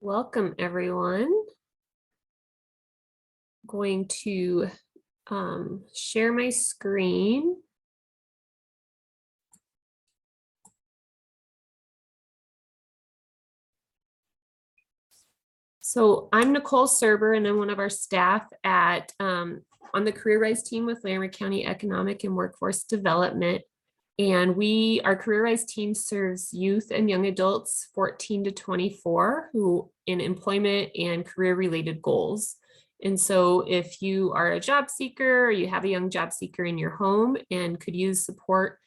Welcome, everyone. I'm going to share my screen. So I'm Nicole Serber, and I'm one of our staff at on the CareerRise team with Larimer County Economic and Workforce Development. And our CareerRise team serves youth and young adults 14 to 24 who in employment and career related goals. And so if you are a job seeker or you have a young job seeker in your home and could use support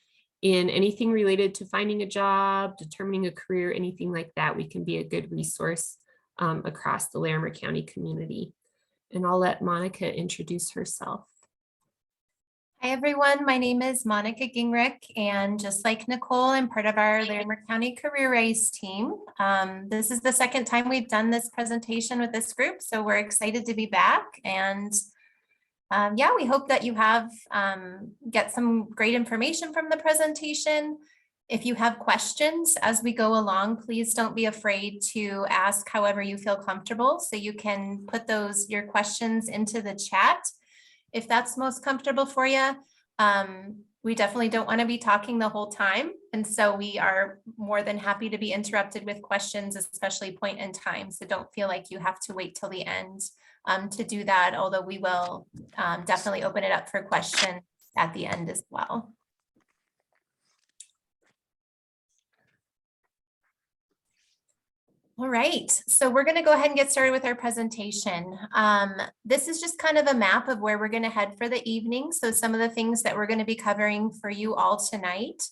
in anything related to finding a job, determining a career, anything like that, we can be a good resource across the Larimer County community. And I'll let Monica introduce herself. Hi, everyone. My name is Monica Gingrich, and just like Nicole, I'm part of our Larimer County CareerRise team. This is the second time we've done this presentation with this group, so we're excited to be back. And yeah, we hope that you get some great information from the presentation. If you have questions as we go along, please don't be afraid to ask however you feel comfortable. So you can put your questions into the chat if that's most comfortable for you. We definitely don't want to be talking the whole time. And so we are more than happy to be interrupted with questions, especially point in time. So don't feel like you have to wait till the end to do that, although we will definitely open it up for questions at the end as well. All right, so we're going to go ahead and get started with our presentation. This is just kind of a map of where we're going to head for the evening. So some of the things that we're going to be covering for you all tonight.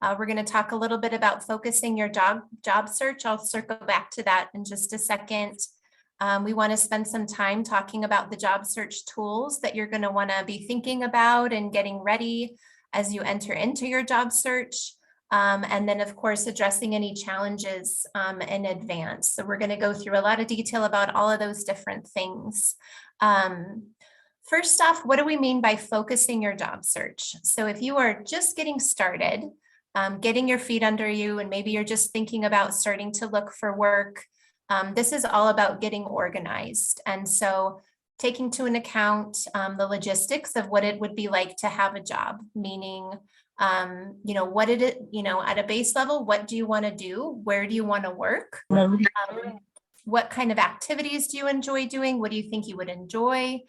We're going to talk a little bit about focusing your job search. I'll circle back to that in just a second. We want to spend some time talking about the job search tools that you're going to want to be thinking about and getting ready as you enter into your job search. And then, of course, addressing any challenges in advance. So we're going to go through a lot of detail about all of those different things. First off, what do we mean by focusing your job search? So if you are just getting started, getting your feet under you, and maybe you're just thinking about starting to look for work, this is all about getting organized. And so taking into account the logistics of what it would be like to have a job, meaning what did it, at a base level, what do you want to do? Where do you want to work? What kind of activities do you enjoy doing? What do you think you would enjoy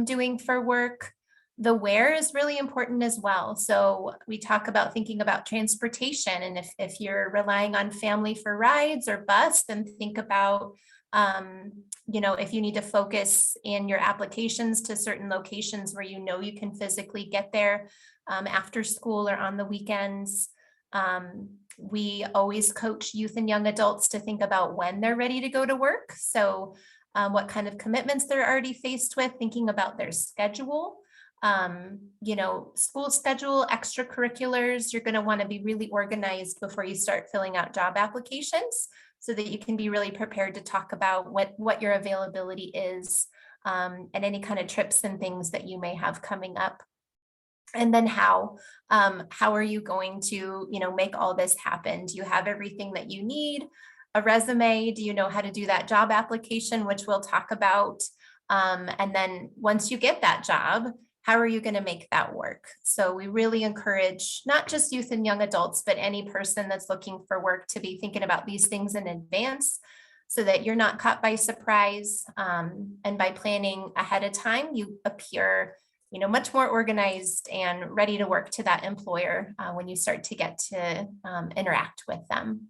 doing for work? The where is really important as well. So we talk about thinking about transportation. And if you're relying on family for rides or bus, then think about if you need to focus in your applications to certain locations where you can physically get there after school or on the weekends. We always coach youth and young adults to think about when they're ready to go to work. So what kind of commitments they're already faced with, thinking about their schedule, school schedule, extracurriculars. You're going to want to be really organized before you start filling out job applications so that you can be really prepared to talk about what your availability is and any kind of trips and things that you may have coming up. And then how are you going to, make all this happen? Do you have everything that you need? A resume? Do you know how to do that job application, which we'll talk about? And then once you get that job, how are you going to make that work? So we really encourage not just youth and young adults, but any person that's looking for work to be thinking about these things in advance so that you're not caught by surprise. And by planning ahead of time, you appear much more organized and ready to work to that employer when you start to get to interact with them.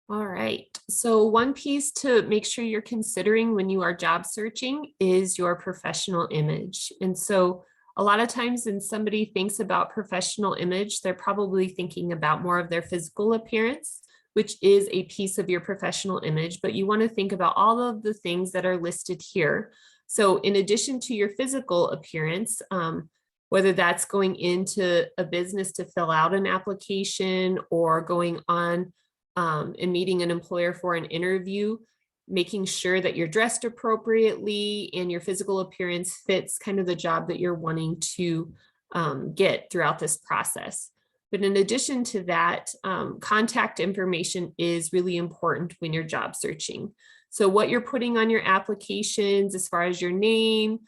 All right, so one piece to make sure you're considering when you are job searching is your professional image. And so a lot of times when somebody thinks about professional image, they're probably thinking about more of their physical appearance, which is a piece of your professional image, but you want to think about all of the things that are listed here. So in addition to your physical appearance, whether that's going into a business to fill out an application or going on and meeting an employer for an interview, making sure that you're dressed appropriately and your physical appearance fits kind of the job that you're wanting to get throughout this process. But in addition to that, contact information is really important when you're job searching. So what you're putting on your applications as far as your name,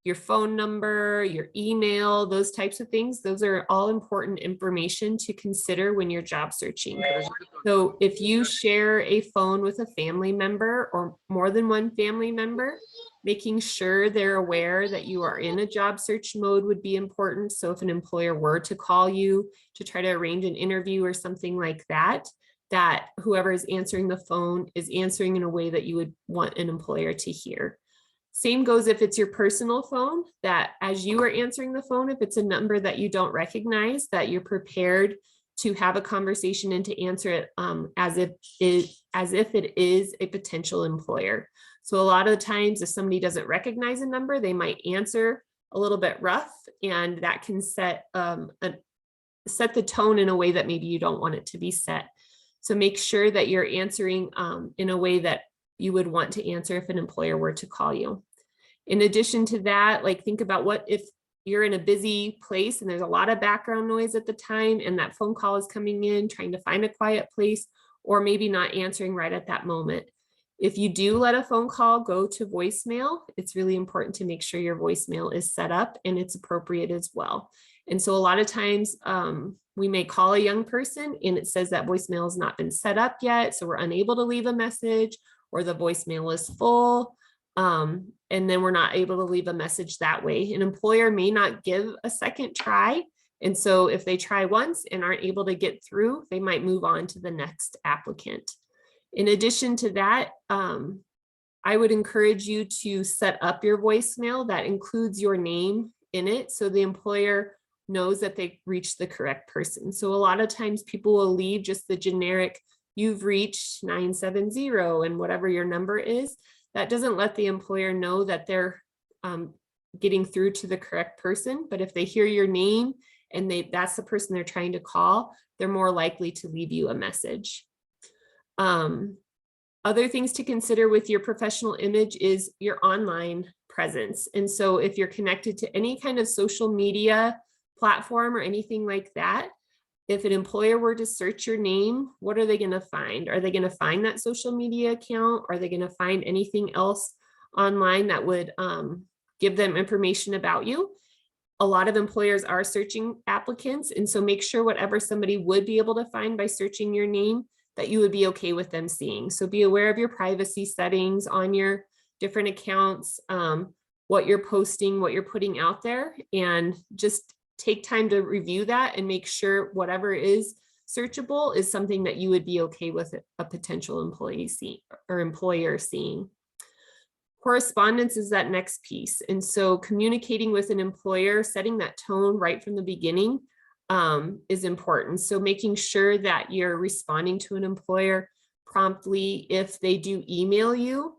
your phone number, your email, those types of things, those are all important information to consider when you're job searching. So if you share a phone with a family member or more than one family member, making sure they're aware that you are in a job search mode would be important. So if an employer were to call you to try to arrange an interview or something like that, that whoever is answering the phone is answering in a way that you would want an employer to hear. Same goes if it's your personal phone, that as you are answering the phone, if it's a number that you don't recognize, that you're prepared to have a conversation and to answer it as if it is a potential employer. So a lot of the times if somebody doesn't recognize a number, they might answer a little bit rough, and that can set the tone in a way that maybe you don't want it to be set. So make sure that you're answering in a way that you would want to answer if an employer were to call you. In addition to that, like think about what if you're in a busy place and there's a lot of background noise at the time and that phone call is coming in, trying to find a quiet place, or maybe not answering right at that moment. If you do let a phone call go to voicemail, it's really important to make sure your voicemail is set up and it's appropriate as well. And so a lot of times we may call a young person and it says that voicemail has not been set up yet, so we're unable to leave a message, or the voicemail is full. And then we're not able to leave a message that way. An employer may not give a second try. And so if they try once and aren't able to get through, they might move on to the next applicant. In addition to that, I would encourage you to set up your voicemail that includes your name in it, so the employer knows that they reached the correct person. So a lot of times people will leave just the generic, you've reached 970 and whatever your number is. That doesn't let the employer know that they're getting through to the correct person. But if they hear your name and that's the person they're trying to call, they're more likely to leave you a message. Other things to consider with your professional image is your online presence. And so if you're connected to any kind of social media platform or anything like that, if an employer were to search your name, what are they going to find? Are they going to find that social media account? Are they going to find anything else online that would give them information about you? A lot of employers are searching applicants, and so make sure whatever somebody would be able to find by searching your name, that you would be okay with them seeing. So be aware of your privacy settings on your different accounts, what you're posting, what you're putting out there, and just take time to review that and make sure whatever is searchable is something that you would be okay with a potential employee seeing or employer seeing. Correspondence is that next piece. And so communicating with an employer, setting that tone right from the beginning is important. So making sure that you're responding to an employer promptly. If they do email you,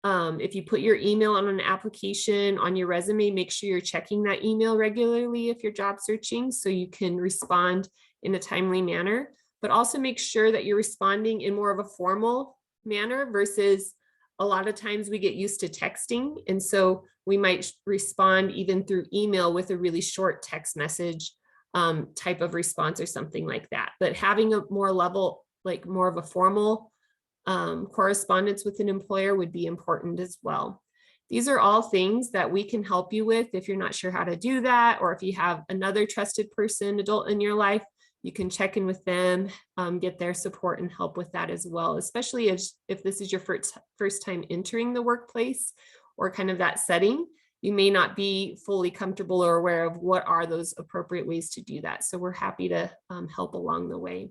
if you put your email on an application on your resume, make sure you're checking that email regularly if you're job searching, so you can respond in a timely manner, but also make sure that you're responding in more of a formal manner versus a lot of times we get used to texting. And so we might respond even through email with a really short text message type of response or something like that. But having a more level, like more of a formal correspondence with an employer would be important as well. These are all things that we can help you with if you're not sure how to do that, or if you have another trusted person, adult in your life, you can check in with them, get their support and help with that as well, especially if this is your first time entering the workplace or kind of that setting. You may not be fully comfortable or aware of what are those appropriate ways to do that. So we're happy to help along the way.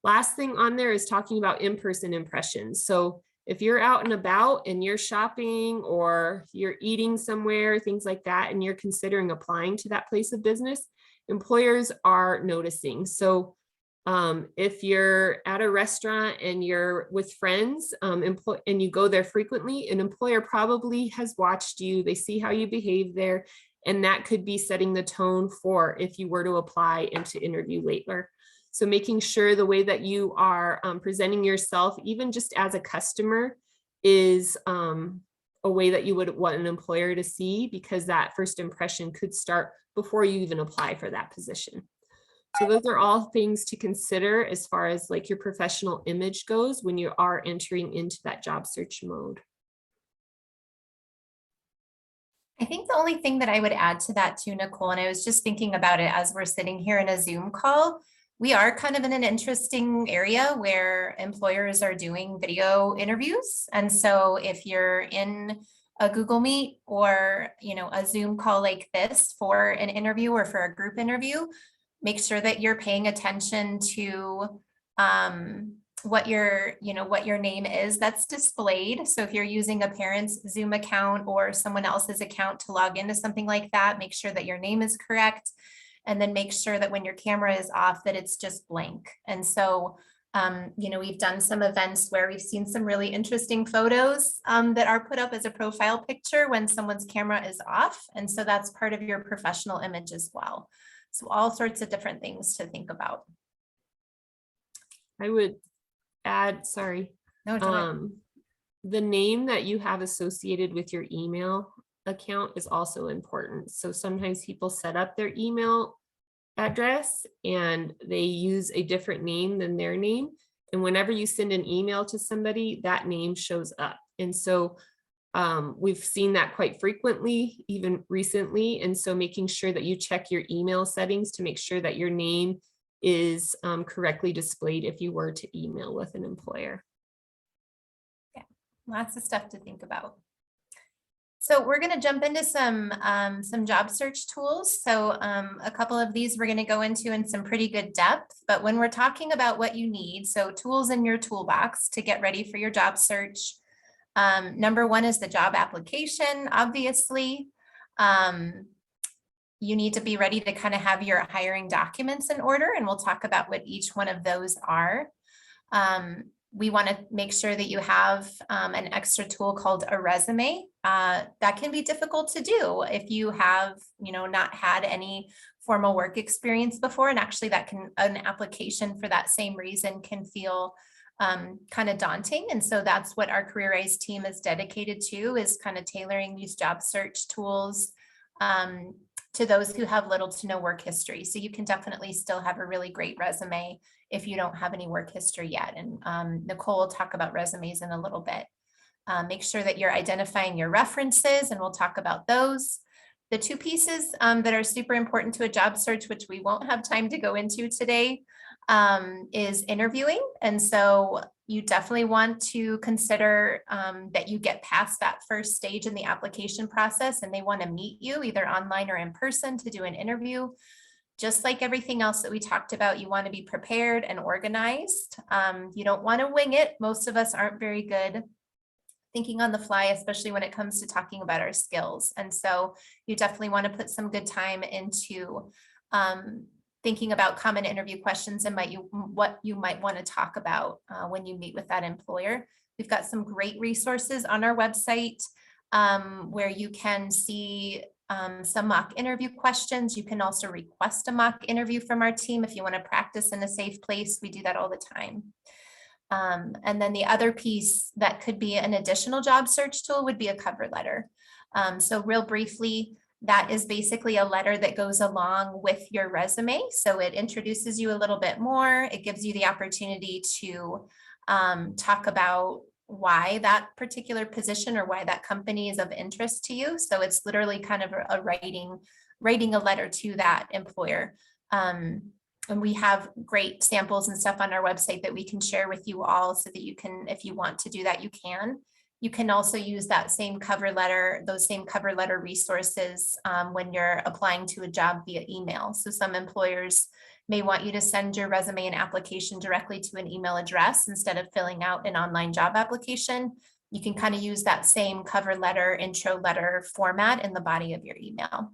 Last thing on there is talking about in-person impressions. So if you're out and about and you're shopping or you're eating somewhere, things like that, and you're considering applying to that place of business, employers are noticing. So if you're at a restaurant and you're with friends and you go there frequently, an employer probably has watched you. They see how you behave there, and that could be setting the tone for if you were to apply and to interview later. So making sure the way that you are presenting yourself, even just as a customer, is a way that you would want an employer to see, because that first impression could start before you even apply for that position. So those are all things to consider as far as like your professional image goes when you are entering into that job search mode. I think the only thing that I would add to that too, Nicole, and I was just thinking about it as we're sitting here in a Zoom call, we are kind of in an interesting area where employers are doing video interviews. And so if you're in a Google Meet or, a Zoom call like this for an interview or for a group interview, make sure that you're paying attention to what your name is that's displayed. So if you're using a parent's Zoom account or someone else's account to log into something like that, make sure that your name is correct. And then make sure that when your camera is off, that it's just blank. And so, we've done some events where we've seen some really interesting photos that are put up as a profile picture when someone's camera is off. And so that's part of your professional image as well. So all sorts of different things to think about. I would add, sorry, No, the name that you have associated with your email account is also important. So sometimes people set up their email address and they use a different name than their name. And whenever you send an email to somebody, that name shows up. And so we've seen that quite frequently, even recently. And so making sure that you check your email settings to make sure that your name is correctly displayed if you were to email with an employer. Yeah, lots of stuff to think about. So we're going to jump into some job search tools. So a couple of these we're going to go into in some pretty good depth. But when we're talking about what you need, so tools in your toolbox to get ready for your job search, number one is the job application, obviously. You need to be ready to kind of have your hiring documents in order, and we'll talk about what each one of those are. We want to make sure that you have an extra tool called a resume. That can be difficult to do if you have, not had any formal work experience before. And actually an application for that same reason can feel kind of daunting. And so that's what our CareerRise team is dedicated to, is kind of tailoring these job search tools to those who have little to no work history. So you can definitely still have a really great resume if you don't have any work history yet. And Nicole will talk about resumes in a little bit. Make sure that you're identifying your references, and we'll talk about those. The two pieces that are super important to a job search, which we won't have time to go into today, is interviewing. And so you definitely want to consider that you get past that first stage in the application process, and they want to meet you either online or in person to do an interview. Just like everything else that we talked about, you want to be prepared and organized. You don't want to wing it. Most of us aren't very good thinking on the fly, especially when it comes to talking about our skills. And so you definitely want to put some good time into thinking about common interview questions and what you might want to talk about when you meet with that employer. We've got some great resources on our website where you can see some mock interview questions. You can also request a mock interview from our team if you want to practice in a safe place. We do that all the time. And then the other piece that could be an additional job search tool would be a cover letter. So real briefly, that is basically a letter that goes along with your resume. So it introduces you a little bit more. It gives you the opportunity to talk about why that particular position or why that company is of interest to you. So it's literally kind of a writing a letter to that employer. And we have great samples and stuff on our website that we can share with you all so that you can, if you want to do that, you can. You can also use that same cover letter, those same cover letter resources when you're applying to a job via email. So some employers may want you to send your resume and application directly to an email address instead of filling out an online job application. You can kind of use that same cover letter, intro letter format in the body of your email.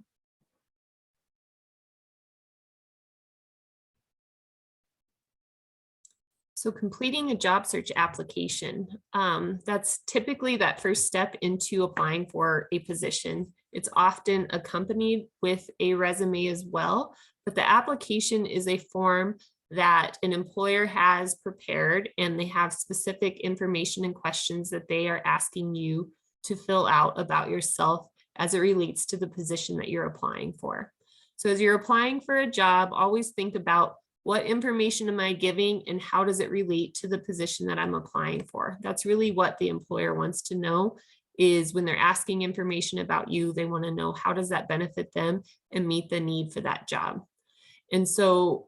So completing a job search application, that's typically that first step into applying for a position. It's often accompanied with a resume as well, but the application is a form that an employer has prepared, and they have specific information and questions that they are asking you to fill out about yourself as it relates to the position that you're applying for. So as you're applying for a job, always think about what information am I giving and how does it relate to the position that I'm applying for? That's really what the employer wants to know, is when they're asking information about you, they want to know how does that benefit them and meet the need for that job. And so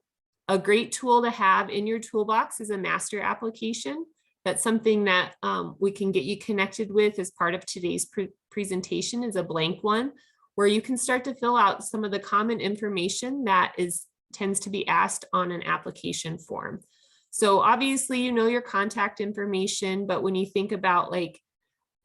a great tool to have in your toolbox is a master application. That's something that we can get you connected with as part of today's presentation, is a blank one, where you can start to fill out some of the common information that tends to be asked on an application form. So obviously, you know your contact information, but when you think about like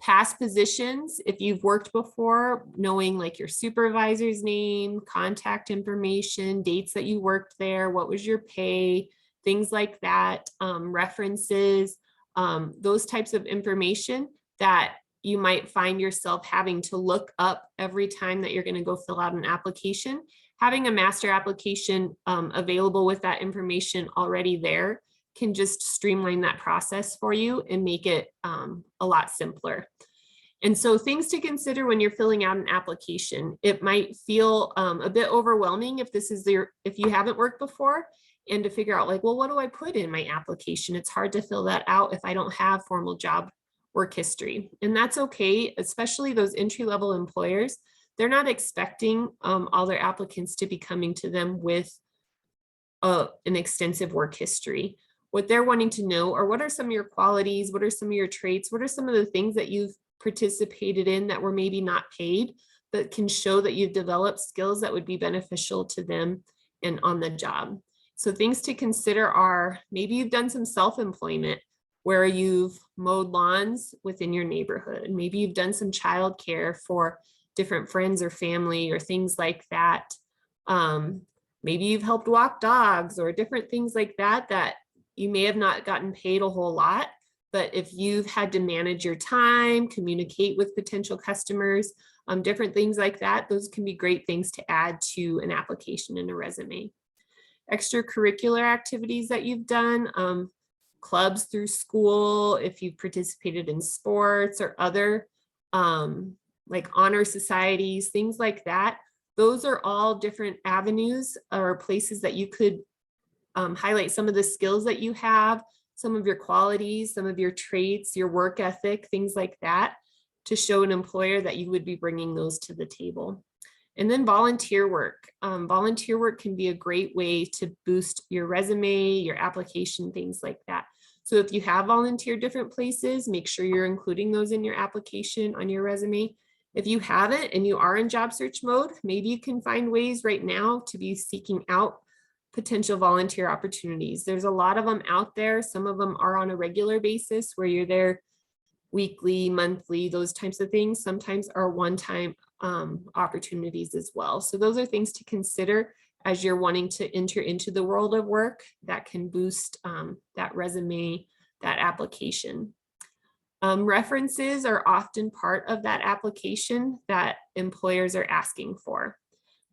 past positions, if you've worked before, knowing like your supervisor's name, contact information, dates that you worked there, what was your pay, things like that, references, those types of information that you might find yourself having to look up every time that you're going to go fill out an application. Having a master application available with that information already there can just streamline that process for you and make it a lot simpler. And so things to consider when you're filling out an application: it might feel a bit overwhelming if you haven't worked before, and to figure out like, well, what do I put in my application? It's hard to fill that out if I don't have formal job work history. And that's okay, especially those entry-level employers. They're not expecting all their applicants to be coming to them with an extensive work history. What they're wanting to know are, what are some of your qualities? What are some of your traits? What are some of the things that you've participated in that were maybe not paid, but can show that you've developed skills that would be beneficial to them and on the job? So things to consider are, maybe you've done some self-employment where you've mowed lawns within your neighborhood. Maybe you've done some childcare for different friends or family or things like that. Maybe you've helped walk dogs or different things like that, that you may have not gotten paid a whole lot, but if you've had to manage your time, communicate with potential customers, different things like that, those can be great things to add to an application and a resume. Extracurricular activities that you've done, clubs through school, if you've participated in sports or other like honor societies, things like that. Those are all different avenues or places that you could highlight some of the skills that you have, some of your qualities, some of your traits, your work ethic, things like that, to show an employer that you would be bringing those to the table. And then volunteer work. Volunteer work can be a great way to boost your resume, your application, things like that. So if you have volunteered different places, make sure you're including those in your application on your resume. If you haven't and you are in job search mode, maybe you can find ways right now to be seeking out potential volunteer opportunities. There's a lot of them out there. Some of them are on a regular basis where you're there weekly, monthly, those types of things. Sometimes are one-time opportunities as well. So those are things to consider as you're wanting to enter into the world of work that can boost that resume, that application. References are often part of that application that employers are asking for.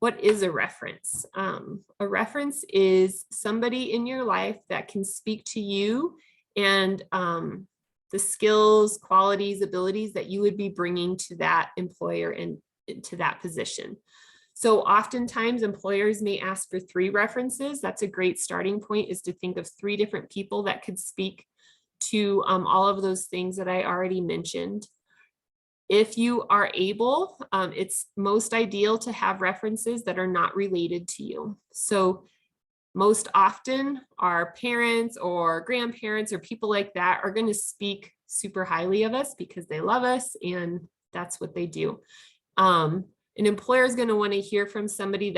What is a reference? A reference is somebody in your life that can speak to you and the skills, qualities, abilities that you would be bringing to that employer and to that position. So oftentimes employers may ask for 3 references. That's a great starting point, is to think of 3 different people that could speak to all of those things that I already mentioned. If you are able, it's most ideal to have references that are not related to you. So most often our parents or grandparents or people like that are going to speak super highly of us because they love us and that's what they do. An employer is going to want to hear from somebody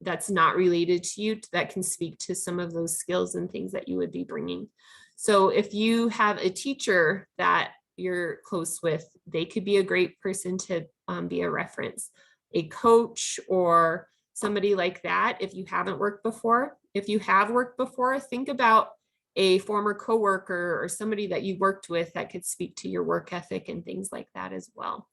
that's not related to you, that can speak to some of those skills and things that you would be bringing. So if you have a teacher that you're close with, they could be a great person to be a reference. A coach or somebody like that, if you haven't worked before. If you have worked before, think about a former coworker or somebody that you worked with that could speak to your work ethic and things like that as well.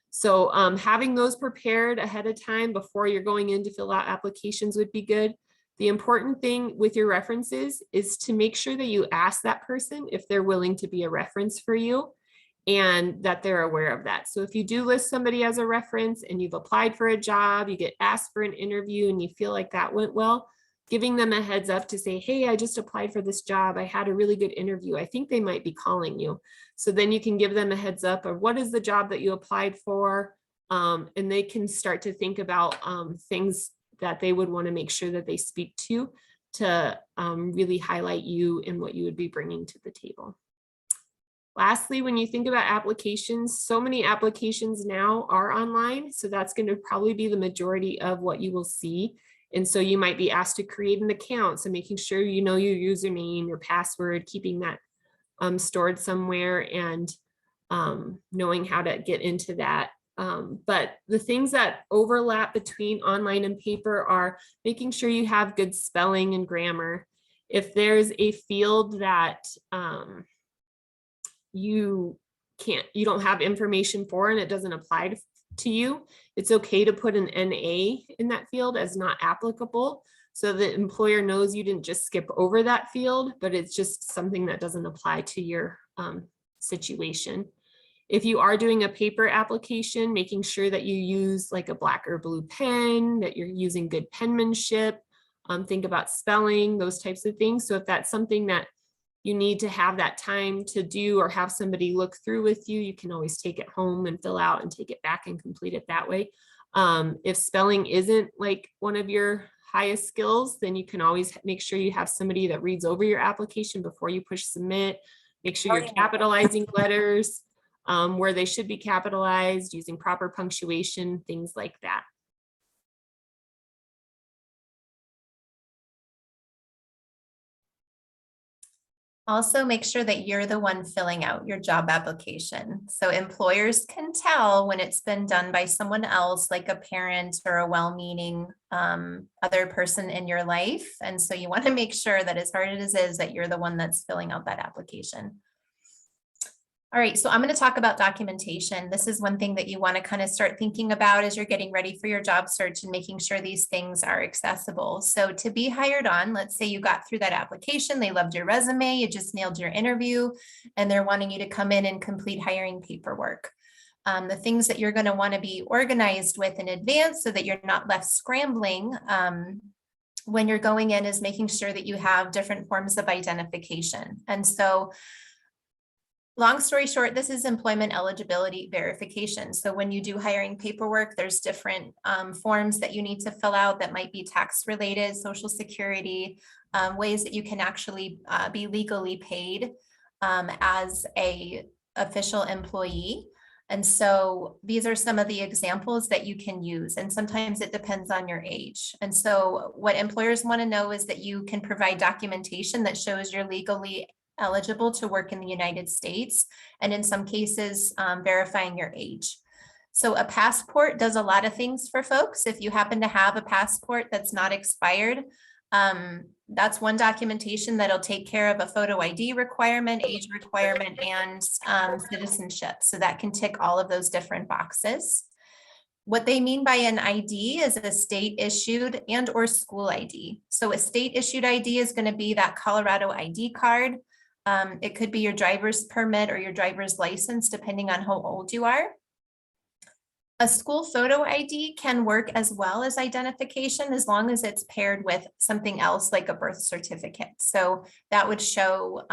So having those prepared ahead of time before you're going in to fill out applications would be good. The important thing with your references is to make sure that you ask that person if they're willing to be a reference for you. and that they're aware of that. So if you do list somebody as a reference and you've applied for a job, you get asked for an interview and you feel like that went well, giving them a heads up to say, hey, I just applied for this job. I had a really good interview. I think they might be calling you. So then you can give them a heads up of what is the job that you applied for. And they can start to think about things that they would want to make sure that they speak to really highlight you and what you would be bringing to the table. Lastly, when you think about applications, so many applications now are online. So that's going to probably be the majority of what you will see. And so you might be asked to create an account. So making sure you know your username, your password, keeping that stored somewhere, and knowing how to get into that. But the things that overlap between online and paper are making sure you have good spelling and grammar. If there's a field that you don't have information for and it doesn't apply to you, it's okay to put an NA in that field as not applicable, so the employer knows you didn't just skip over that field, but it's just something that doesn't apply to your situation. If you are doing a paper application, making sure that you use like a black or blue pen, that you're using good penmanship, think about spelling, those types of things. So if that's something that you need to have that time to do or have somebody look through with you, you can always take it home and fill out and take it back and complete it that way. If spelling isn't like one of your highest skills, then you can always make sure you have somebody that reads over your application before you push submit. Make sure you're capitalizing letters where they should be capitalized, using proper punctuation, things like that. Also, make sure that you're the one filling out your job application. So employers can tell when it's been done by someone else, like a parent or a well-meaning other person in your life. And so you want to make sure that, as hard as it is, that you're the one that's filling out that application. All right, so I'm going to talk about documentation. This is one thing that you want to kind of start thinking about as you're getting ready for your job search and making sure these things are accessible. So to be hired on, let's say you got through that application, they loved your resume, you just nailed your interview, and they're wanting you to come in and complete hiring paperwork. The things that you're going to want to be organized with in advance so that you're not left scrambling when you're going in is making sure that you have different forms of identification. And so long story short, this is employment eligibility verification. So when you do hiring paperwork, there's different forms that you need to fill out that might be tax related, Social Security, ways that you can actually be legally paid as a official employee. And so these are some of the examples that you can use. And sometimes it depends on your age. And so what employers want to know is that you can provide documentation that shows you're legally eligible to work in the United States, and in some cases, verifying your age. So a passport does a lot of things for folks. If you happen to have a passport that's not expired, that's one documentation that'll take care of a photo ID requirement, age requirement, and citizenship. So that can tick all of those different boxes. What they mean by an ID is a state issued and or school ID. So a state issued ID is going to be that Colorado ID card. It could be your driver's permit or your driver's license, depending on how old you are. A school photo ID can work as well as identification, as long as it's paired with something else like a birth certificate. So that would show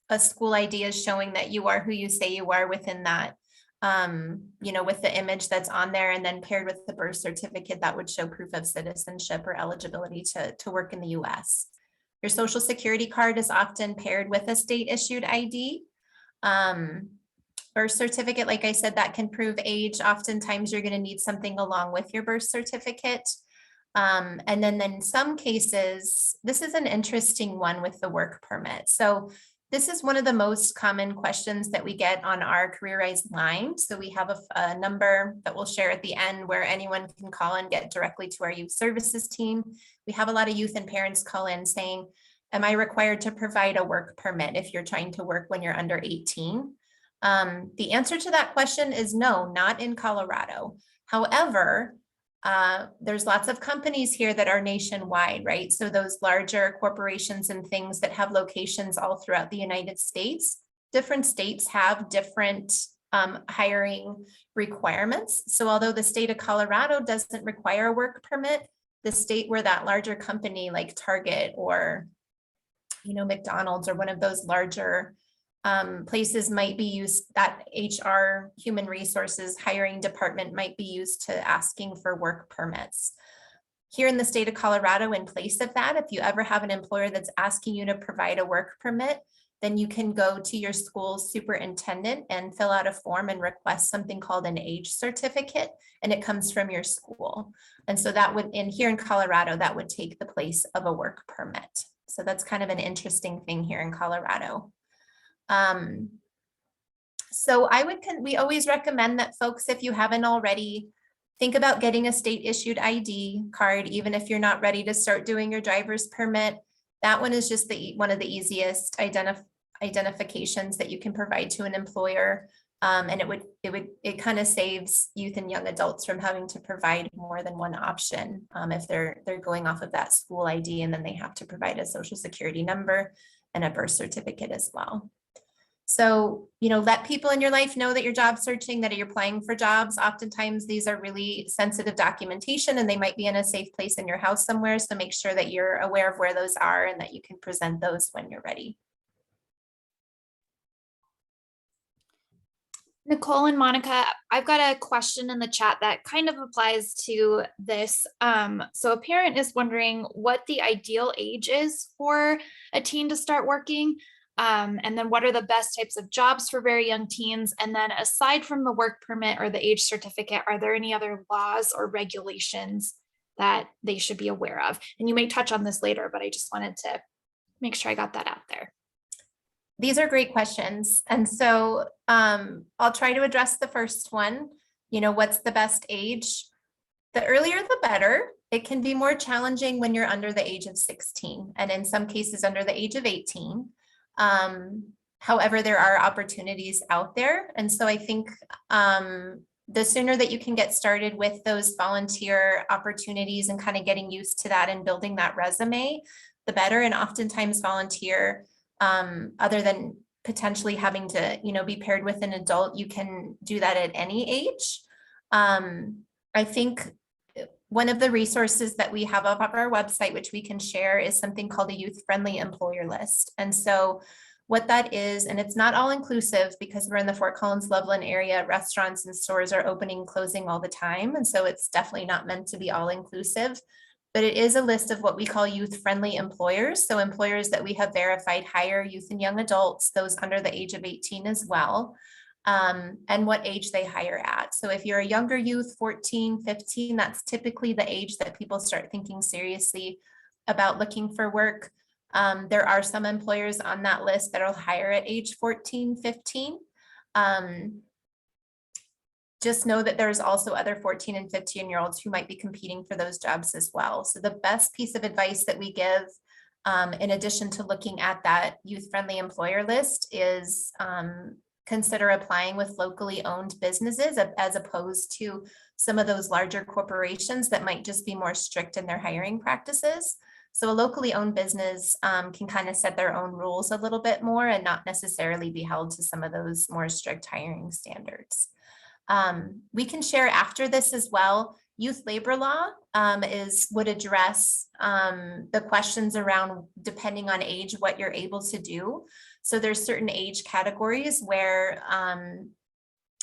a school ID is showing that you are who you say you are within that, with the image that's on there, and then paired with the birth certificate that would show proof of citizenship or eligibility to work in the US. Your Social Security card is often paired with a state issued ID. Birth certificate, like I said, that can prove age. Oftentimes you're going to need something along with your birth certificate. And then in some cases, this is an interesting one with the work permit. So this is one of the most common questions that we get on our CareerRise line. So we have a number that we'll share at the end where anyone can call and get directly to our youth services team. We have a lot of youth and parents call in saying, am I required to provide a work permit if you're trying to work when you're under 18? The answer to that question is no, not in Colorado. However, there's lots of companies here that are nationwide, right? So those larger corporations and things that have locations all throughout the United States, different states have different hiring requirements. So although the state of Colorado doesn't require a work permit, the state where that larger company like Target or, you know, McDonald's or one of those larger places might be used, that HR human resources hiring department might be used to asking for work permits. Here in the state of Colorado, in place of that, if you ever have an employer that's asking you to provide a work permit, then you can go to your school's superintendent and fill out a form and request something called an age certificate, and it comes from your school. And so that would, here in Colorado, that would take the place of a work permit. So that's kind of an interesting thing here in Colorado. So we always recommend that folks, if you haven't already, think about getting a state issued ID card, even if you're not ready to start doing your driver's permit. That one is just one of the easiest identifications that you can provide to an employer. And it kind of saves youth and young adults from having to provide more than one option if they're going off of that school ID, and then they have to provide a social security number and a birth certificate as well. So, you know, let people in your life know that you're job searching, that you're applying for jobs. Oftentimes these are really sensitive documentation and they might be in a safe place in your house somewhere. So make sure that you're aware of where those are and that you can present those when you're ready. Nicole and Monica, I've got a question in the chat that kind of applies to this. So a parent is wondering what the ideal age is for a teen to start working. And then what are the best types of jobs for very young teens? And then aside from the work permit or the age certificate, are there any other laws or regulations that they should be aware of? And you may touch on this later, but I just wanted to make sure I got that out there. These are great questions. And so I'll try to address the first one. You know, what's the best age? The earlier, the better. It can be more challenging when you're under the age of 16 and in some cases under the age of 18. However, there are opportunities out there. And so I think the sooner that you can get started with those volunteer opportunities and kind of getting used to that and building that resume, the better. And oftentimes volunteer, other than potentially having to, you know, be paired with an adult, you can do that at any age. I think one of the resources that we have up on our website, which we can share, is something called a youth-friendly employer list. And so what that is, and it's not all inclusive because we're in the Fort Collins, Loveland area, restaurants and stores are opening and closing all the time. And so it's definitely not meant to be all inclusive, but it is a list of what we call youth-friendly employers. So employers that we have verified hire youth and young adults, those under the age of 18 as well. And what age they hire at. So if you're a younger youth, 14, 15, that's typically the age that people start thinking seriously about looking for work. There are some employers on that list that will hire at age 14, 15. Just know that there's also other 14 and 15-year-olds who might be competing for those jobs as well. So the best piece of advice that we give, in addition to looking at that youth-friendly employer list, is consider applying with locally owned businesses as opposed to some of those larger corporations that might just be more strict in their hiring practices. So a locally owned business can kind of set their own rules a little bit more and not necessarily be held to some of those more strict hiring standards. We can share after this as well. Youth labor law would address the questions around, depending on age, what you're able to do. So there's certain age categories where,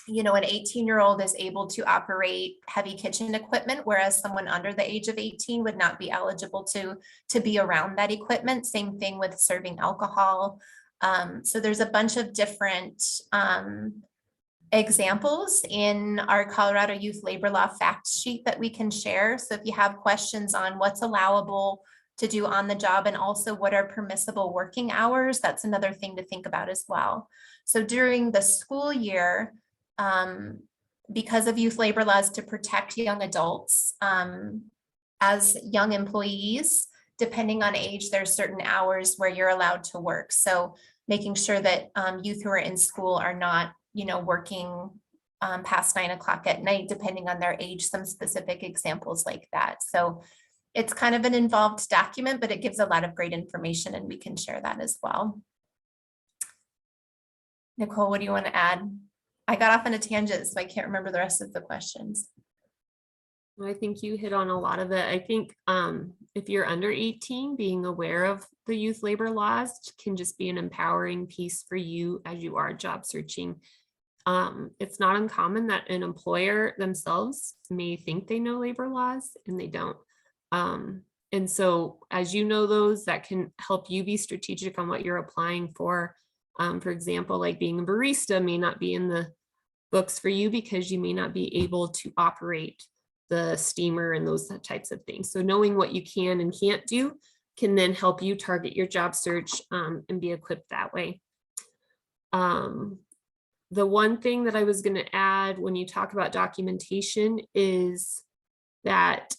you know, an 18-year-old is able to operate heavy kitchen equipment, whereas someone under the age of 18 would not be eligible to be around that equipment. Same thing with serving alcohol. So there's a bunch of different examples in our Colorado Youth Labor Law fact sheet that we can share. So if you have questions on what's allowable to do on the job and also what are permissible working hours, that's another thing to think about as well. So during the school year, because of youth labor laws to protect young adults as young employees, depending on age, there's certain hours where you're allowed to work. So making sure that youth who are in school are not, you know, working past 9 o'clock at night, depending on their age, some specific examples like that. So it's kind of an involved document, but it gives a lot of great information and we can share that as well. Nicole, what do you want to add? I got off on a tangent, so I can't remember the rest of the questions. I think you hit on a lot of it. I think if you're under 18, being aware of the youth labor laws can just be an empowering piece for you as you are job searching. It's not uncommon that an employer themselves may think they know labor laws and they don't. And so as you know those, that can help you be strategic on what you're applying for. For example, like being a barista may not be in the books for you because you may not be able to operate the steamer and those types of things. So knowing what you can and can't do can then help you target your job search and be equipped that way. The one thing that I was going to add when you talk about documentation is that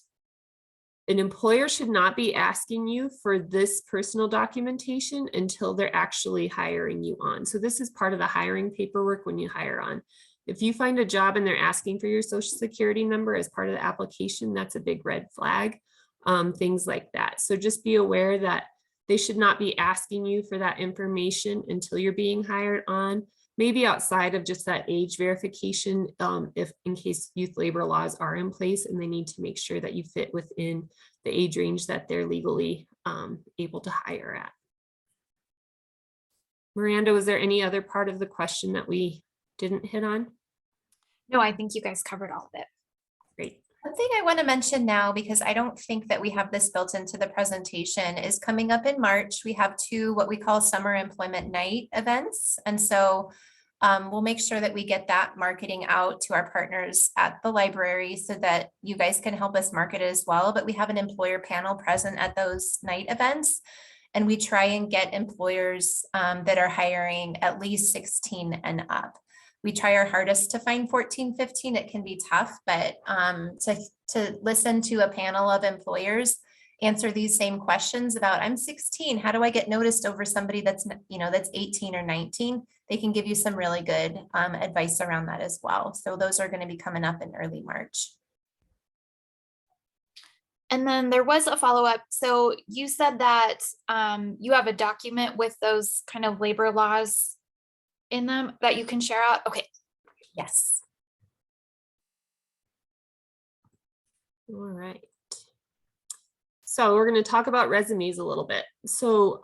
an employer should not be asking you for this personal documentation until they're actually hiring you on. So this is part of the hiring paperwork when you hire on. If you find a job and they're asking for your social security number as part of the application, that's a big red flag, things like that. So just be aware that they should not be asking you for that information until you're being hired on, maybe outside of just that age verification, if in case youth labor laws are in place and they need to make sure that you fit within the age range that they're legally able to hire at. Miranda, was there any other part of the question that we didn't hit on? No, I think you guys covered all of it. Great. One thing I want to mention now, because I don't think that we have this built into the presentation, is coming up in March, we have 2 what we call summer employment night events. And so we'll make sure that we get that marketing out to our partners at the library so that you guys can help us market it as well. But we have an employer panel present at those night events. And we try and get employers that are hiring at least 16 and up. We try our hardest to find 14, 15. It can be tough, but to listen to a panel of employers answer these same questions about, I'm 16, how do I get noticed over somebody that's, that's 18 or 19? They can give you some really good advice around that as well. So those are going to be coming up in early March. And then there was a follow-up. So you said that you have a document with those kind of labor laws in them that you can share out. Okay. Yes. All right. So we're going to talk about resumes a little bit. So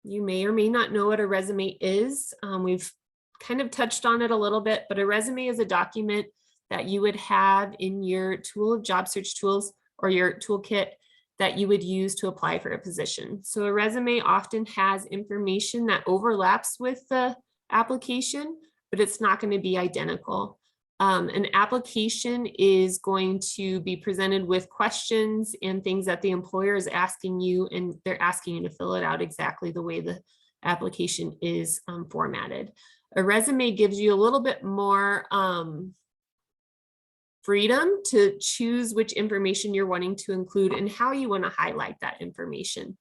you may or may not know what a resume is. We've kind of touched on it a little bit, but a resume is a document that you would have in your tool of job search tools or your toolkit that you would use to apply for a position. So a resume often has information that overlaps with the application, but it's not going to be identical. An application is going to be presented with questions and things that the employer is asking you, and they're asking you to fill it out exactly the way the application is formatted. A resume gives you a little bit more freedom to choose which information you're wanting to include and how you want to highlight that information.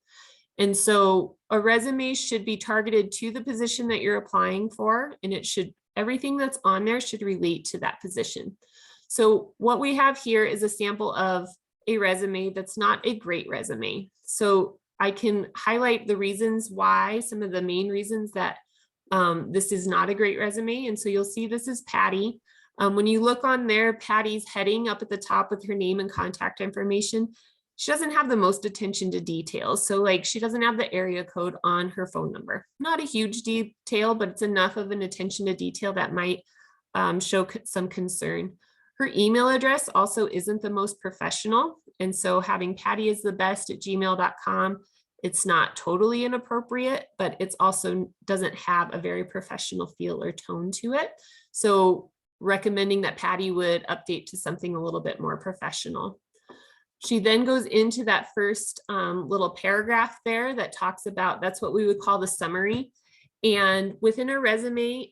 And so a resume should be targeted to the position that you're applying for, and it should, everything that's on there should relate to that position. So what we have here is a sample of a resume that's not a great resume. So I can highlight the reasons why, some of the main reasons that this is not a great resume. And so you'll see this is Patty. When you look on there, Patty's heading up at the top with her name and contact information. She doesn't have the most attention to details. So like she doesn't have the area code on her phone number. Not a huge detail, but it's enough of an attention to detail that might show some concern. Her email address also isn't the most professional. And so having pattyisthebest@gmail.com, it's not totally inappropriate, but it's also doesn't have a very professional feel or tone to it. So recommending that Patty would update to something a little bit more professional. She then goes into that first little paragraph there that talks about, that's what we would call the summary. And within her resume,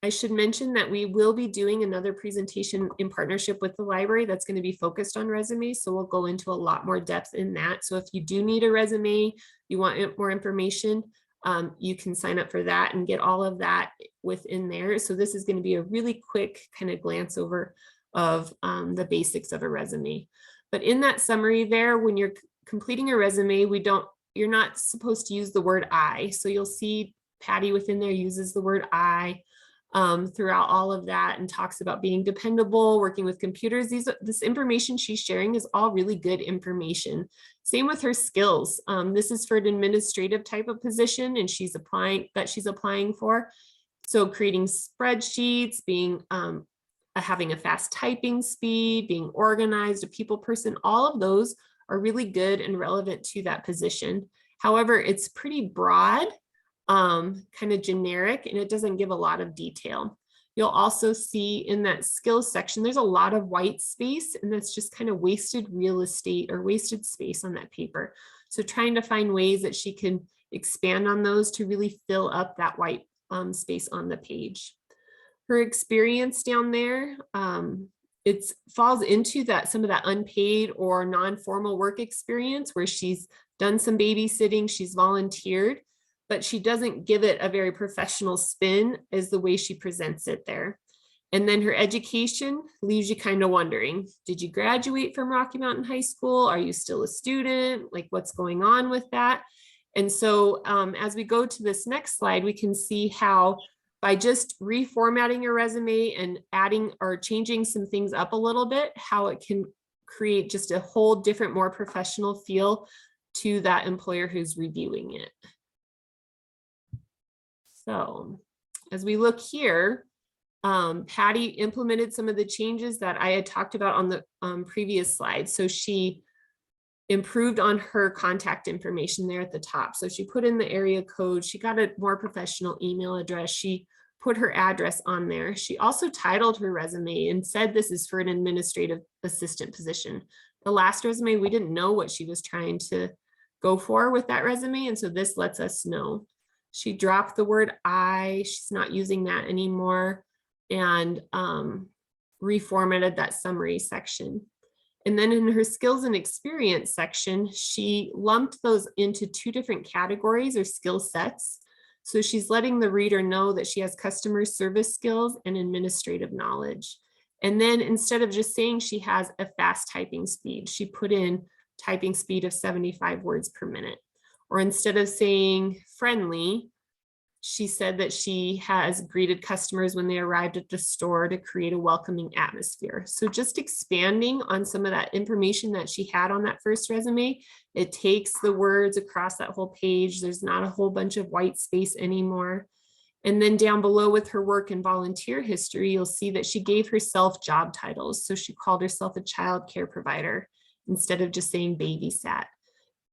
I should mention that we will be doing another presentation in partnership with the library that's going to be focused on resumes. So we'll go into a lot more depth in that. So if you do need a resume, you want more information, you can sign up for that and get all of that within there. So this is going to be a really quick kind of glance over of the basics of a resume. But in that summary there, when you're completing a resume, you're not supposed to use the word I. So you'll see Patty within there uses the word I throughout all of that and talks about being dependable, working with computers. This information she's sharing is all really good information. Same with her skills. This is for an administrative type of position and she's applying for. So creating spreadsheets, being having a fast typing speed, being organized, a people person, all of those are really good and relevant to that position. However, it's pretty broad, kind of generic, and it doesn't give a lot of detail. You'll also see in that skills section, there's a lot of white space, and that's just kind of wasted real estate or wasted space on that paper. So trying to find ways that she can expand on those to really fill up that white space on the page. Her experience down there, it falls into that some of that unpaid or non-formal work experience where she's done some babysitting, she's volunteered, but she doesn't give it a very professional spin as the way she presents it there. And then her education leaves you kind of wondering, did you graduate from Rocky Mountain High School? Are you still a student? Like what's going on with that? And so as we go to this next slide, we can see how by just reformatting your resume and adding or changing some things up a little bit, how it can create just a whole different, more professional feel to that employer who's reviewing it. So as we look here, Patty implemented some of the changes that I had talked about on the previous slide. So she improved on her contact information there at the top. So she put in the area code, she got a more professional email address, she put her address on there. She also titled her resume and said this is for an administrative assistant position. The last resume, we didn't know what she was trying to go for with that resume, and so this lets us know. She dropped the word I, she's not using that anymore, and reformatted that summary section. And then in her skills and experience section, she lumped those into two different categories or skill sets. So she's letting the reader know that she has customer service skills and administrative knowledge. And then instead of just saying she has a fast typing speed, she put in typing speed of 75 words per minute. Or instead of saying friendly, she said that she has greeted customers when they arrived at the store to create a welcoming atmosphere. So just expanding on some of that information that she had on that first resume, it takes the words across that whole page. There's not a whole bunch of white space anymore. And then down below with her work and volunteer history, you'll see that she gave herself job titles. So she called herself a child care provider instead of just saying babysat.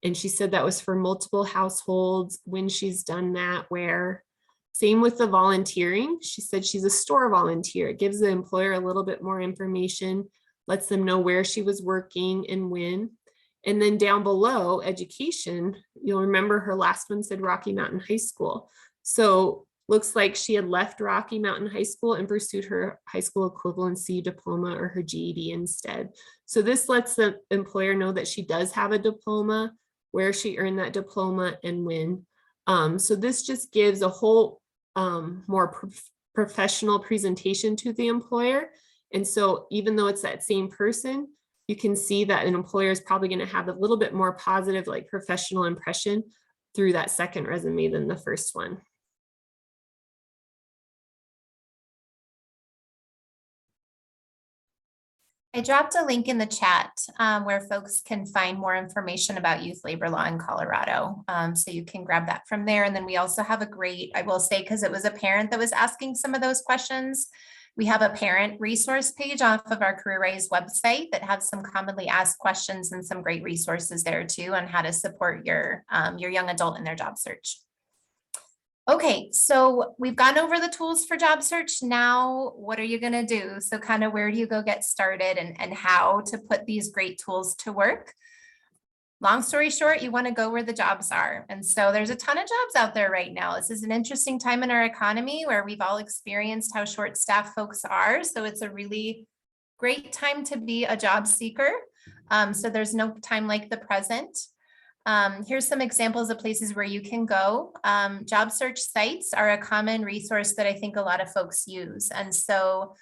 And she said that was for multiple households, when she's done that, where. Same with the volunteering. She said she's a store volunteer. It gives the employer a little bit more information, lets them know where she was working and when. And then down below, education, you'll remember her last one said Rocky Mountain High School. So looks like she had left Rocky Mountain High School and pursued her high school equivalency diploma or her GED instead. So this lets the employer know that she does have a diploma, where she earned that diploma and when. So this just gives a whole more professional presentation to the employer. And so even though it's that same person, you can see that an employer is probably going to have a little bit more positive, like professional impression through that second resume than the first one. I dropped a link in the chat where folks can find more information about youth labor law in Colorado. So you can grab that from there. And then we also have a great, I will say, because it was a parent that was asking some of those questions, we have a parent resource page off of our CareerRise website that has some commonly asked questions and some great resources there too on how to support your young adult in their job search. Okay, so we've gone over the tools for job search. Now, what are you going to do? So kind of where do you go get started and how to put these great tools to work? Long story short, you want to go where the jobs are. And so there's a ton of jobs out there right now. This is an interesting time in our economy where we've all experienced how short-staffed folks are. So it's a really great time to be a job seeker. So there's no time like the present. Here's some examples of places where you can go. Job search sites are a common resource that I think a lot of folks use. And so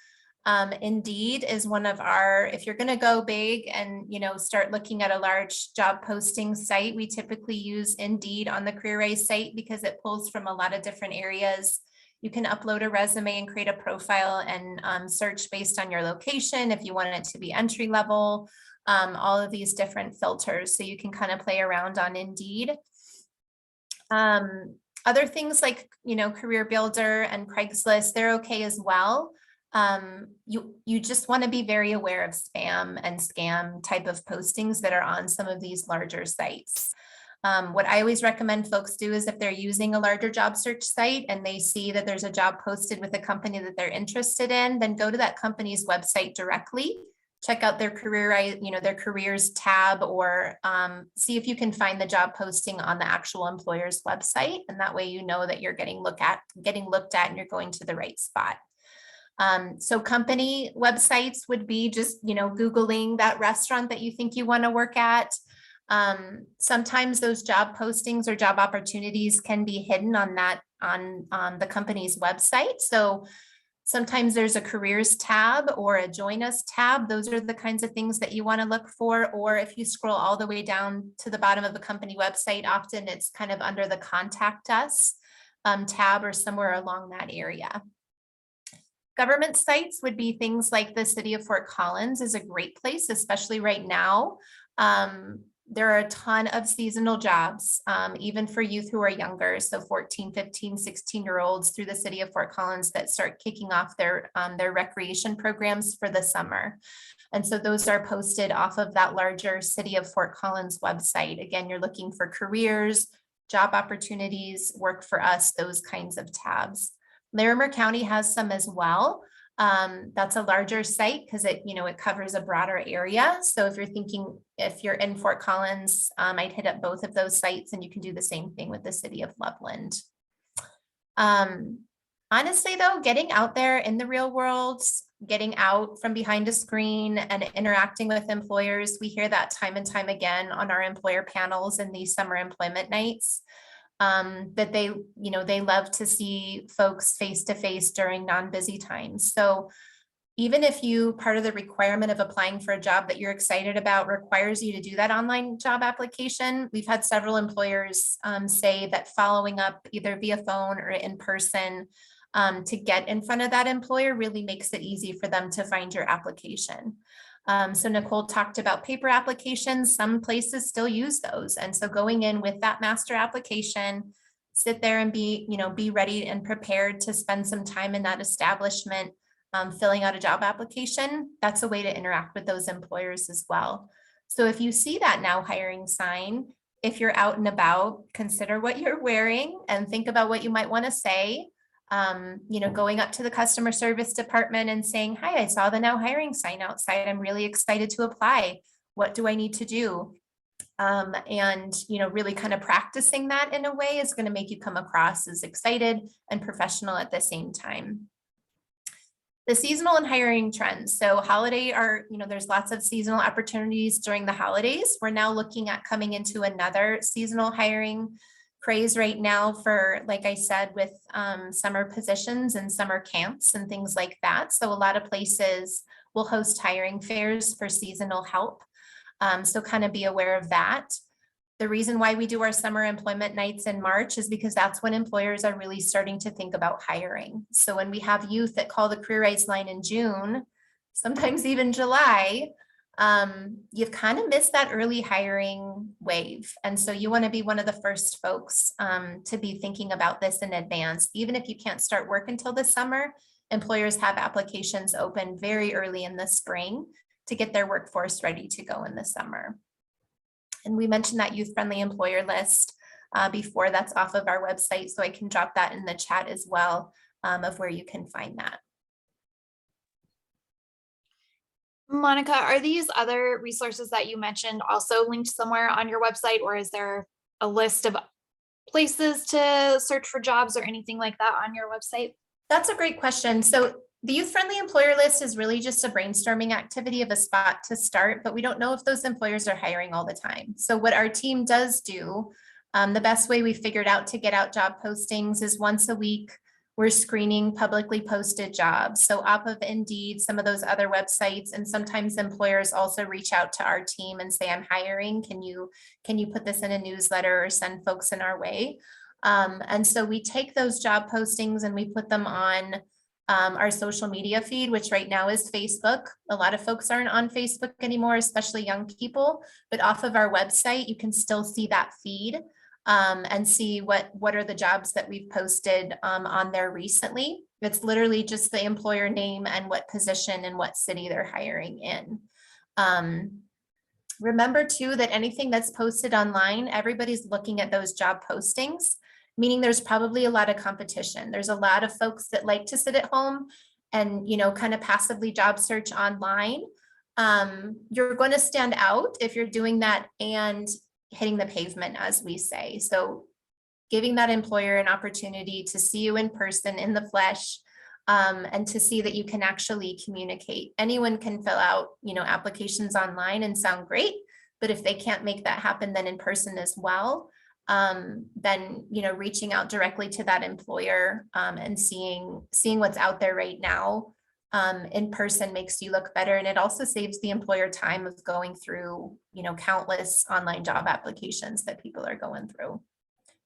Indeed is one of our, if you're going to go big and, start looking at a large job posting site, we typically use Indeed on the CareerRise site because it pulls from a lot of different areas. You can upload a resume and create a profile and search based on your location if you want it to be entry level, all of these different filters. So you can kind of play around on Indeed. Other things like, Career Builder and Craigslist, they're okay as well. You just want to be very aware of spam and scam type of postings that are on some of these larger sites. What I always recommend folks do is if they're using a larger job search site and they see that there's a job posted with a company that they're interested in, then go to that company's website directly, check out their their careers tab, or see if you can find the job posting on the actual employer's website. And that way, that you're getting looked at and you're going to the right spot. So company websites would be just, Googling that restaurant that you think you want to work at. Sometimes those job postings or job opportunities can be hidden on the company's website. So sometimes there's a careers tab or a join us tab. Those are the kinds of things that you want to look for. Or if you scroll all the way down to the bottom of the company website, often it's kind of under the contact us tab or somewhere along that area. Government sites would be things like the City of Fort Collins is a great place, especially right now. There are a ton of seasonal jobs, even for youth who are younger. So 14, 15, 16-year-olds through the City of Fort Collins that start kicking off their recreation programs for the summer. And so those are posted off of that larger City of Fort Collins website. Again, you're looking for careers, job opportunities, work for us, those kinds of tabs. Larimer County has some as well. That's a larger site because it covers a broader area. So if you're in Fort Collins, I'd hit up both of those sites, and you can do the same thing with the City of Loveland. Honestly, though, getting out there in the real world, getting out from behind a screen and interacting with employers, we hear that time and time again on our employer panels and these summer employment nights. That they love to see folks face to face during non-busy times. So even if part of the requirement of applying for a job that you're excited about requires you to do that online job application, we've had several employers say that following up either via phone or in person to get in front of that employer really makes it easy for them to find your application. So Nicole talked about paper applications. Some places still use those. And so going in with that master application, sit there and be ready and prepared to spend some time in that establishment, filling out a job application. That's a way to interact with those employers as well. So if you see that now hiring sign, if you're out and about, consider what you're wearing and think about what you might want to say. Going up to the customer service department and saying, "Hi, I saw the now hiring sign outside. I'm really excited to apply. What do I need to do?" Really kind of practicing that in a way is going to make you come across as excited and professional at the same time. The seasonal and hiring trends. So there's lots of seasonal opportunities during the holidays. We're now looking at coming into another seasonal hiring craze right now for, like I said, with summer positions and summer camps and things like that. So a lot of places will host hiring fairs for seasonal help. So kind of be aware of that. The reason why we do our summer employment nights in March is because that's when employers are really starting to think about hiring. So when we have youth that call the CareerRise line in June, sometimes even July, you've kind of missed that early hiring wave. And so you want to be one of the first folks to be thinking about this in advance. Even if you can't start work until the summer, employers have applications open very early in the spring to get their workforce ready to go in the summer. And we mentioned that youth-friendly employer list before. That's off of our website, so I can drop that in the chat as well of where you can find that. Monica, are these other resources that you mentioned also linked somewhere on your website, or is there a list of places to search for jobs or anything like that on your website? That's a great question. So the youth-friendly employer list is really just a brainstorming activity of a spot to start, but we don't know if those employers are hiring all the time. So what our team does do, the best way we figured out to get out job postings is once a week, We're screening publicly posted jobs. So off of Indeed, some of those other websites, and sometimes employers also reach out to our team and say, I'm hiring. Can you put this in a newsletter or send folks in our way? And so we take those job postings and we put them on our social media feed, which right now is Facebook. A lot of folks aren't on Facebook anymore, especially young people, but off of our website, you can still see that feed and see what are the jobs that we've posted on there recently. It's literally just the employer name and what position and what city they're hiring in. Remember too, that anything that's posted online, everybody's looking at those job postings, meaning there's probably a lot of competition. There's a lot of folks that like to sit at home and, kind of passively job search online. You're going to stand out if you're doing that and hitting the pavement, as we say. So giving that employer an opportunity to see you in person, in the flesh, and to see that you can actually communicate. Anyone can fill out, applications online and sound great, but if they can't make that happen, then in person as well, then, reaching out directly to that employer and seeing what's out there right now in person makes you look better. And it also saves the employer time of going through, countless online job applications that people are going through.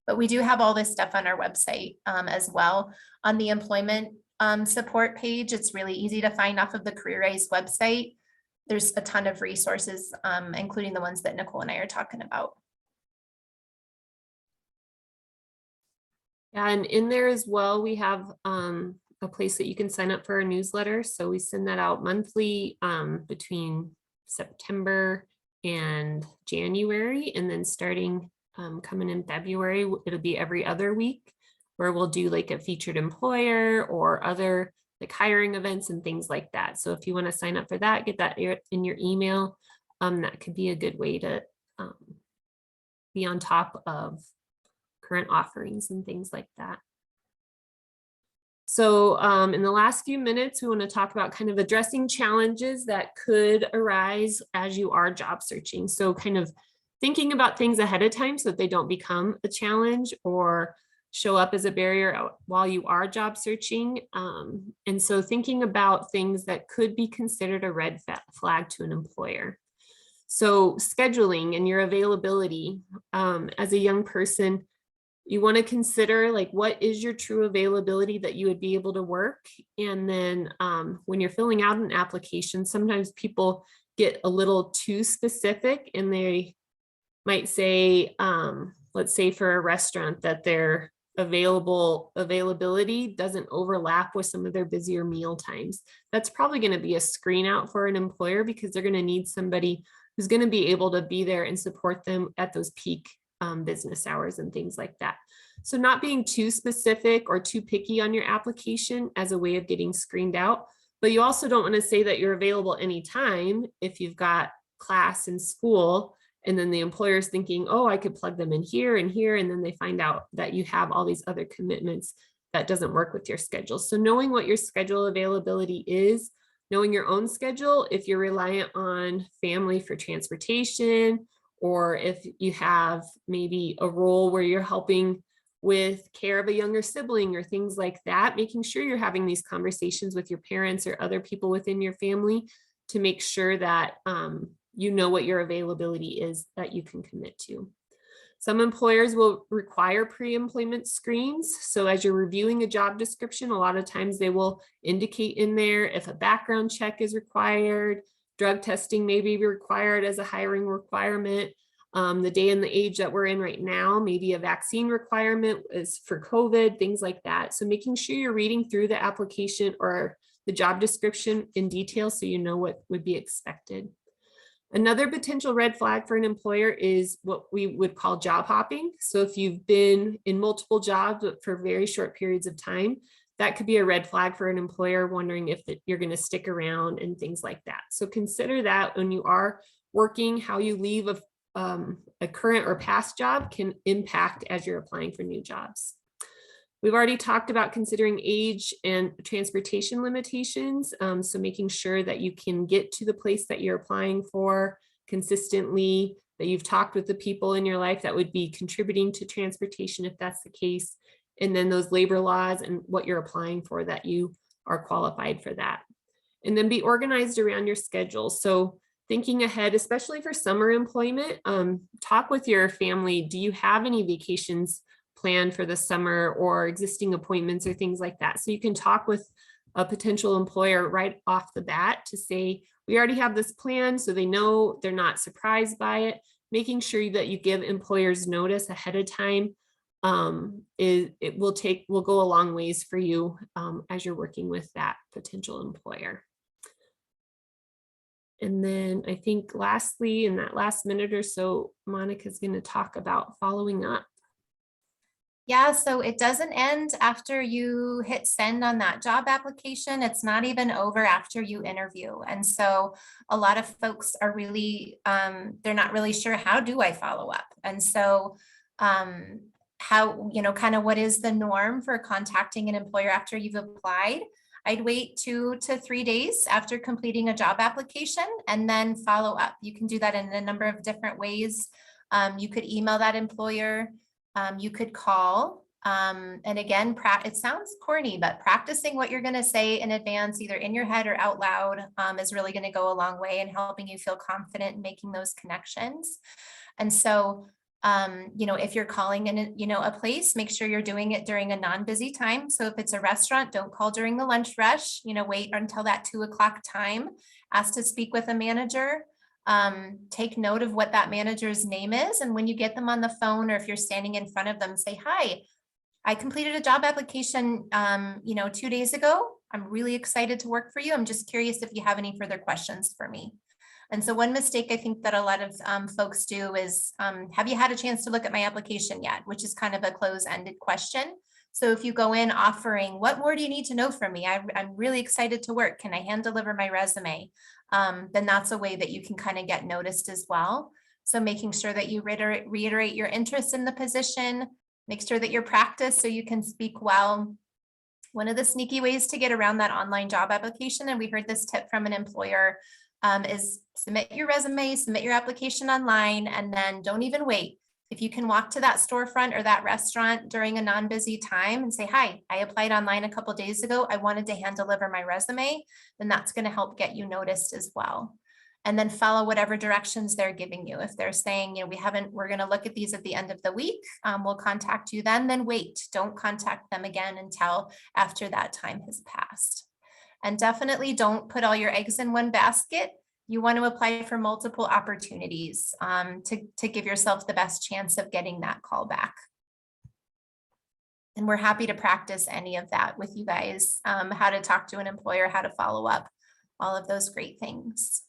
But we do have all this stuff on our website as well. On the employment support page, it's really easy to find off of the CareerRise website. There's a ton of resources, including the ones that Nicole and I are talking about. Yeah, and in there as well, we have a place that you can sign up for a newsletter. So we send that out monthly between September and January, and then starting coming in February, it'll be every other week, where we'll do like a featured employer or other like hiring events and things like that. So if you want to sign up for that, get that in your email. That could be a good way to be on top of current offerings and things like that. So in the last few minutes, we want to talk about kind of addressing challenges that could arise as you are job searching. So kind of thinking about things ahead of time so that they don't become a challenge or show up as a barrier while you are job searching. And so thinking about things that could be considered a red flag to an employer. So scheduling and your availability as a young person, you want to consider like, what is your true availability that you would be able to work? And then when you're filling out an application, sometimes people get a little too specific and they might say, let's say for a restaurant, that their availability doesn't overlap with some of their busier meal times. That's probably going to be a screen out for an employer, because they're going to need somebody who's going to be able to be there and support them at those peak business hours and things like that. So not being too specific or too picky on your application as a way of getting screened out, but you also don't want to say that you're available anytime if you've got class in school, and then the employer is thinking, oh, I could plug them in here and here, and then they find out that you have all these other commitments that doesn't work with your schedule. So knowing what your schedule availability is, knowing your own schedule, if you're reliant on family for transportation, or if you have maybe a role where you're helping with care of a younger sibling or things like that, making sure you're having these conversations with your parents or other people within your family to make sure that you know what your availability is that you can commit to. Some employers will require pre-employment screens. So as you're reviewing a job description, a lot of times they will indicate in there if a background check is required, drug testing may be required as a hiring requirement. The day and the age that we're in right now, maybe a vaccine requirement is for COVID, things like that. So making sure you're reading through the application or the job description in detail so you know what would be expected. Another potential red flag for an employer is what we would call job hopping. So if you've been in multiple jobs but for very short periods of time, that could be a red flag for an employer, wondering if you're going to stick around and things like that. So consider that when you are working, how you leave a current or past job can impact as you're applying for new jobs. We've already talked about considering age and transportation limitations. So making sure that you can get to the place that you're applying for consistently, that you've talked with the people in your life that would be contributing to transportation if that's the case, and then those labor laws and what you're applying for, that you are qualified for that. And then be organized around your schedule. So thinking ahead, especially for summer employment, talk with your family. Do you have any vacations planned for the summer or existing appointments or things like that? So you can talk with a potential employer right off the bat to say, we already have this plan, so they know, they're not surprised by it. Making sure that you give employers notice ahead of time will go a long ways for you as you're working with that potential employer. And then I think lastly, in that last minute or so, Monica's going to talk about following up. Yeah, so it doesn't end after you hit send on that job application. It's not even over after you interview. And so a lot of folks are really, they're not really sure, how do I follow up? And so how, kind of what is the norm for contacting an employer after you've applied? I'd wait 2 to 3 days after completing a job application and then follow up. You can do that in a number of different ways. You could email that employer. You could call, and again, it sounds corny, but practicing what you're going to say in advance, either in your head or out loud, is really going to go a long way in helping you feel confident in making those connections. And so, if you're calling in, a place, make sure you're doing it during a non-busy time. So if it's a restaurant, don't call during the lunch rush, wait until that 2 o'clock time, ask to speak with a manager. Take note of what that manager's name is. And when you get them on the phone, or if you're standing in front of them, say, hi, I completed a job application, 2 days ago. I'm really excited to work for you. I'm just curious if you have any further questions for me. And so one mistake I think that a lot of folks do is, have you had a chance to look at my application yet? Which is kind of a close-ended question. So if you go in offering, what more do you need to know from me? I'm really excited to work. Can I hand deliver my resume? Then that's a way that you can kind of get noticed as well. So making sure that you reiterate your interest in the position, make sure that you're practiced so you can speak well. One of the sneaky ways to get around that online job application, and we heard this tip from an employer, is submit your resume, submit your application online, and then don't even wait. If you can walk to that storefront or that restaurant during a non-busy time and say, hi, I applied online a couple of days ago, I wanted to hand deliver my resume, then that's going to help get you noticed as well. And then follow whatever directions they're giving you. If they're saying, we're going to look at these at the end of the week, we'll contact you then wait. Don't contact them again until after that time has passed. And definitely don't put all your eggs in one basket. You want to apply for multiple opportunities to give yourself the best chance of getting that call back. And we're happy to practice any of that with you guys, how to talk to an employer, how to follow up, all of those great things.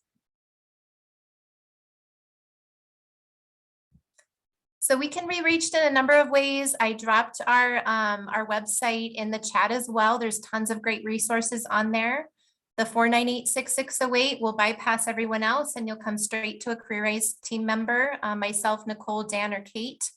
So we can be reached in a number of ways. I dropped our website in the chat as well. There's tons of great resources on there. The 498-6608 will bypass everyone else and you'll come straight to a CareerRise team member, myself, Nicole, Dan, or Kate,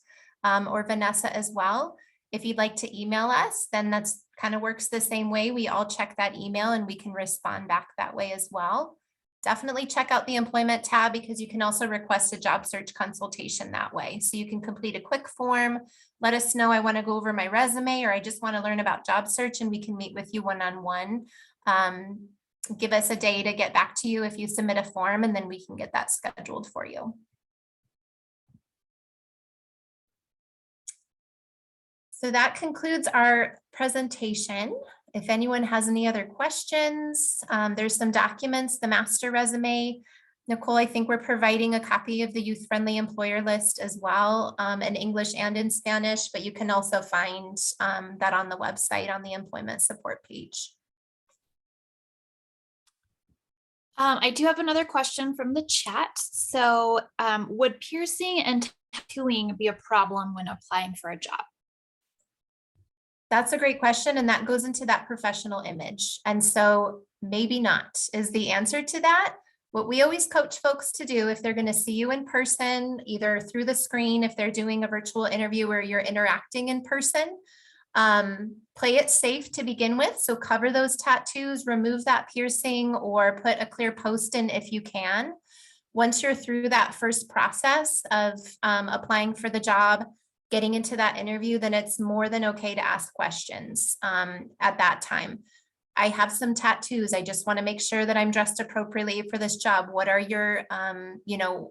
or Vanessa as well. If you'd like to email us, then that's kind of works the same way. We all check that email and we can respond back that way as well. Definitely check out the employment tab because you can also request a job search consultation that way. So you can complete a quick form, let us know I want to go over my resume or I just want to learn about job search, and we can meet with you one-on-one. Give us a day to get back to you if you submit a form, and then we can get that scheduled for you. So that concludes our presentation. If anyone has any other questions, there's some documents, the master resume. Nicole, I think we're providing a copy of the youth-friendly employer list as well, in English and in Spanish, but you can also find that on the website on the employment support page. I do have another question from the chat. So would piercing and tattooing be a problem when applying for a job? That's a great question. And that goes into that professional image. And so maybe not is the answer to that. What we always coach folks to do if they're going to see you in person, either through the screen, if they're doing a virtual interview where you're interacting in person, play it safe to begin with. So cover those tattoos, remove that piercing, or put a clear post in if you can. Once you're through that first process of applying for the job, getting into that interview, then it's more than okay to ask questions at that time. I have some tattoos. I just want to make sure that I'm dressed appropriately for this job. What are your,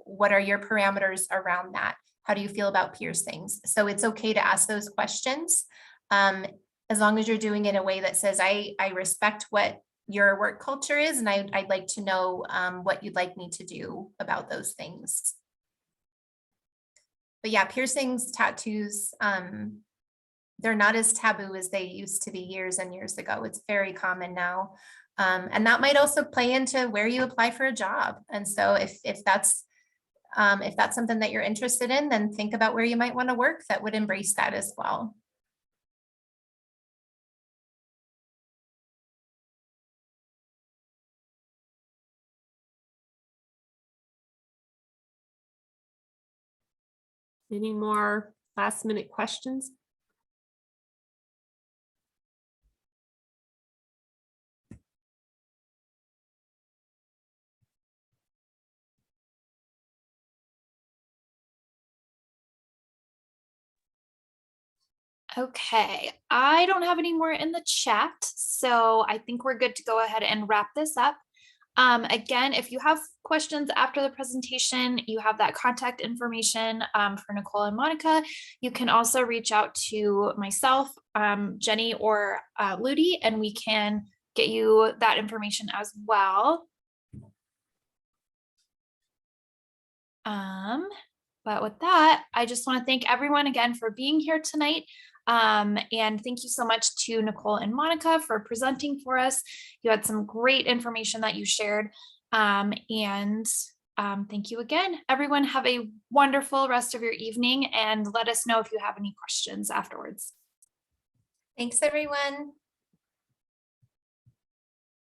what are your parameters around that? How do you feel about piercings? So it's okay to ask those questions. As long as you're doing it in a way that says, I respect what your work culture is, and I'd like to know what you'd like me to do about those things. But yeah, piercings, tattoos, they're not as taboo as they used to be years and years ago. It's very common now. And that might also play into where you apply for a job. And so if that's something that you're interested in, then think about where you might want to work that would embrace that as well. Any more last minute questions? Okay, I don't have any more in the chat, so I think we're good to go ahead and wrap this up. Again, if you have questions after the presentation, you have that contact information for Nicole and Monica. You can also reach out to myself, Jenny, or Ludi, and we can get you that information as well. But with that, I just want to thank everyone again for being here tonight. And thank you so much to Nicole and Monica for presenting for us. You had some great information that you shared. Thank you again. Everyone have a wonderful rest of your evening, and let us know if you have any questions afterwards. Thanks, everyone.